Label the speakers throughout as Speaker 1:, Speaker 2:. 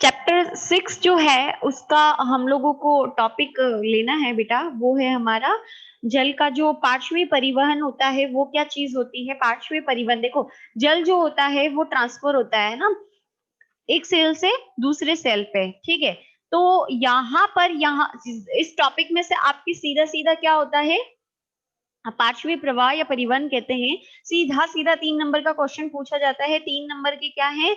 Speaker 1: Chapter 6 जो है उसका हम लोगों को टॉपिक लेना है बेटा, वो है हमारा जल का जो पार्श्वी परिवहन होता है वो क्या चीज होती है। पार्श्वी परिवहन देखो, जल जो होता है वो ट्रांसफर होता है ना एक सेल से दूसरे सेल पे, ठीक है। तो यहाँ पर यहाँ इस टॉपिक में से आपकी सीधा सीधा क्या होता है, पार्श्वी प्रवाह या परिवहन कहते हैं। सीधा सीधा 3 नंबर का क्वेश्चन पूछा जाता है। 3 नंबर के क्या है,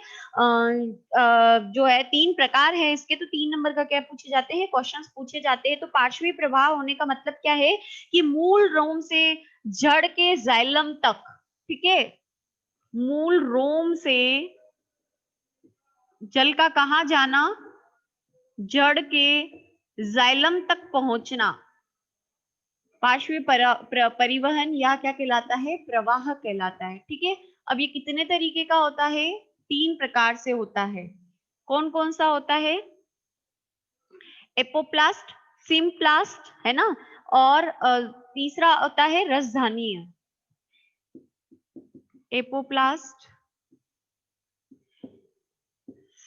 Speaker 1: जो है 3 प्रकार है इसके, तो 3 नंबर का क्या पूछे जाते हैं, क्वेश्चंस पूछे जाते हैं। तो पार्श्वी प्रवाह होने का मतलब क्या है कि मूल रोम से जड़ के जाइलम तक, ठीक है, मूल रोम से जल का कहाँ जाना, जड़ के जाइलम तक पहुंचना, पार्श्वी परिवहन या क्या कहलाता है, प्रवाह कहलाता है, ठीक है। अब ये कितने तरीके का होता है, 3 प्रकार से होता है। कौन कौन सा होता है, एपोप्लास्ट, सिम्प्लास्ट, है ना, और तीसरा होता है रसधानीय। एपोप्लास्ट,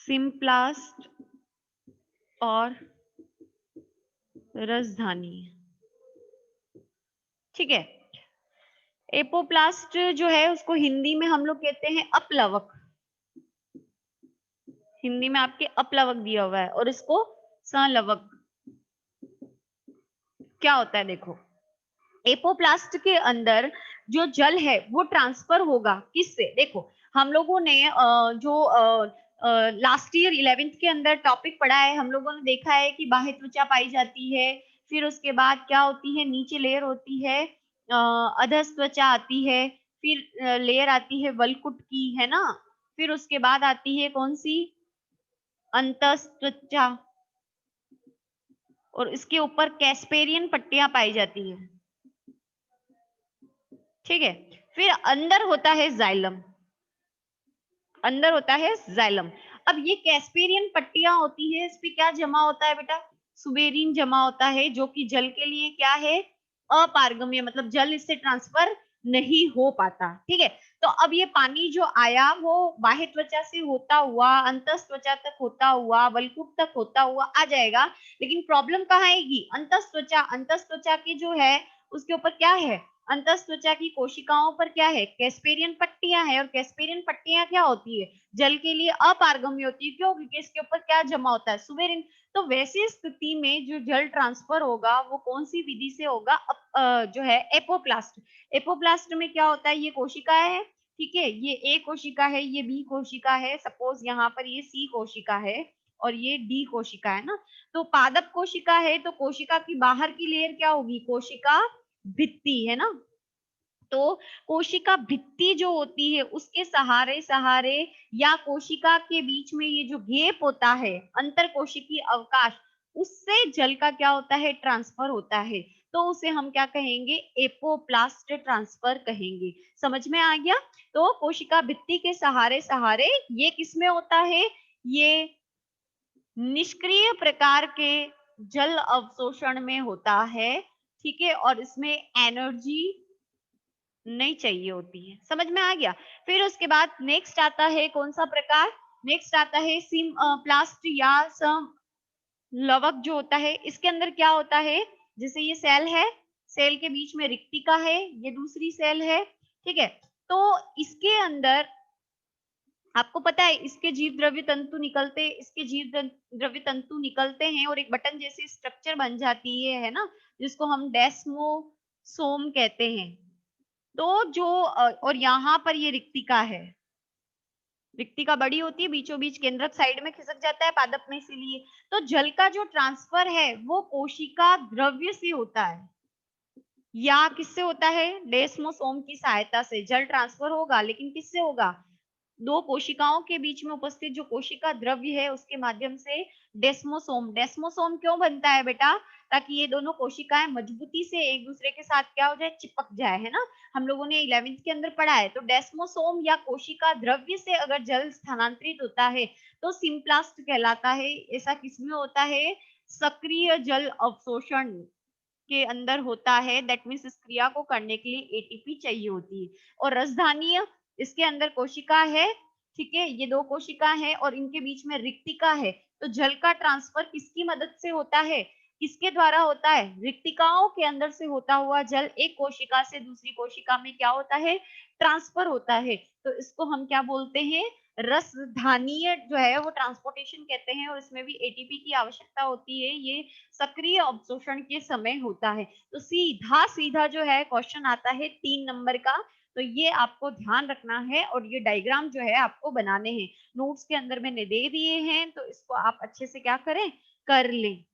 Speaker 1: सिम्प्लास्ट और रसधानीय, ठीक है। एपोप्लास्ट जो है उसको हिंदी में हम लोग कहते हैं अपलवक, हिंदी में आपके अपलवक दिया हुआ है, और इसको संलवक। क्या होता है देखो, एपोप्लास्ट के अंदर जो जल है वो ट्रांसफर होगा किससे, देखो हम लोगों ने जो लास्ट ईयर 11th के अंदर टॉपिक पढ़ा है, हम लोगों ने देखा है कि बाह्य त्वचा पाई जाती है, फिर उसके बाद क्या होती है, नीचे लेयर होती है अधस त्वचा आती है, फिर लेयर आती है वलकुट की, है ना, फिर उसके बाद आती है कौन सी, अंतस त्वचा, और इसके ऊपर कैस्पेरियन पट्टियां पाई जाती है, ठीक है। फिर अंदर होता है जाइलम, अंदर होता है जाइलम। अब ये कैस्पेरियन पट्टियां होती है, इस पे क्या जमा होता है बेटा, सुबेरिन जमा होता है, जो कि जल के लिए क्या है, अपारगम्य, मतलब जल इससे ट्रांसफर नहीं हो पाता, ठीक है। तो अब ये पानी जो आया वो बाह्य त्वचा से होता हुआ अंतस त्वचा तक होता हुआ वलकुट तक होता हुआ आ जाएगा, लेकिन प्रॉब्लम कहाँ आएगी, अंतस त्वचा, अंतस त्वचा की जो है उसके ऊपर क्या है, अंतस त्वचा की कोशिकाओं पर क्या है, कैस्पेरियन पट्टियां है, और कैस्पेरियन पट्टियां क्या होती है, जल के लिए अपारगम्य होती है, क्यों, क्योंकि इसके ऊपर क्या जमा होता है, सुबेरिन। तो वैसी स्थिति में जो जल ट्रांसफर होगा वो कौन सी विधि से होगा, जो है एपोप्लास्ट। एपोप्लास्ट में क्या होता है, ये कोशिका है, ठीक है, ये ए कोशिका है, ये बी कोशिका है, सपोज यहाँ पर ये सी कोशिका है और ये डी कोशिका है ना। तो पादप कोशिका है, तो कोशिका की बाहर की लेयर क्या होगी, कोशिका भित्ति, है ना। तो कोशिका भित्ति जो होती है उसके सहारे सहारे या कोशिका के बीच में ये जो गैप होता है, अंतर कोशिकीय अवकाश, उससे जल का क्या होता है, ट्रांसफर होता है। तो उसे हम क्या कहेंगे, एपोप्लास्ट ट्रांसफर कहेंगे। समझ में आ गया। तो कोशिका भित्ति के सहारे सहारे ये किसमें होता है, ये निष्क्रिय प्रकार के जल अवशोषण में होता है, ठीक है, और इसमें एनर्जी नहीं चाहिए होती है। समझ में आ गया। फिर उसके बाद नेक्स्ट आता है कौन सा प्रकार, नेक्स्ट आता है सिम प्लास्ट या सम लवक जो होता है। इसके अंदर क्या होता है, जैसे ये सेल है, सेल के बीच में रिक्तिका है, ये दूसरी सेल है, ठीक है। तो इसके अंदर आपको पता है इसके जीव द्रव्य तंतु निकलते, इसके जीव द्रव्य तंतु निकलते हैं और एक बटन जैसी स्ट्रक्चर बन जाती है ना, जिसको हम डेस्मोसोम कहते हैं। तो जो और यहाँ पर ये रिक्तिका है, रिक्तिका बड़ी होती है, बीचों बीच केंद्रक साइड में खिसक जाता है पादप में, इसीलिए। तो जल का जो ट्रांसफर है वो कोशिका द्रव्य से होता है या किससे होता है, डेस्मोसोम की सहायता से जल ट्रांसफर होगा, लेकिन किससे होगा, दो कोशिकाओं के बीच में उपस्थित जो कोशिका द्रव्य है उसके माध्यम से। डेस्मोसोम, डेस्मोसोम क्यों बनता है बेटा, ताकि ये दोनों कोशिकाएं मजबूती से एक दूसरे के साथ क्या हो जाए, चिपक जाए, है ना। हम लोगों ने 11th के अंदर पढ़ा है। तो डेस्मोसोम या कोशिका द्रव्य से अगर जल स्थानांतरित होता है तो सिम्प्लास्ट कहलाता है। ऐसा किसमें होता है, सक्रिय जल अवशोषण के अंदर होता है, दैट मीन्स इस क्रिया को करने के लिए एटीपी चाहिए होती है। और रसधानीय, इसके अंदर कोशिका है, ठीक है, ये 2 कोशिका है और इनके बीच में रिक्तिका है, तो जल का ट्रांसफर किसकी मदद से होता है? किसके द्वारा होता है? रिक्तिकाओं के अंदर से होता हुआ जल एक कोशिका से दूसरी कोशिका में क्या होता है? ट्रांसफर होता है। तो इसको हम क्या बोलते हैं? रसधानीय जो है वो ट्रांसपोर्टेशन कहते हैं और इसमें भी एटीपी की आवश्यकता होती है। ये सक्रिय अवशोषण के समय होता है। तो सीधा-सीधा जो है क्वेश्चन आता है 3 नंबर का, तो ये आपको ध्यान रखना है और ये डायग्राम जो है आपको बनाने हैं। नोट्स के अंदर मैंने दे दिए हैं, तो इसको आप अच्छे से क्या करें? कर लें।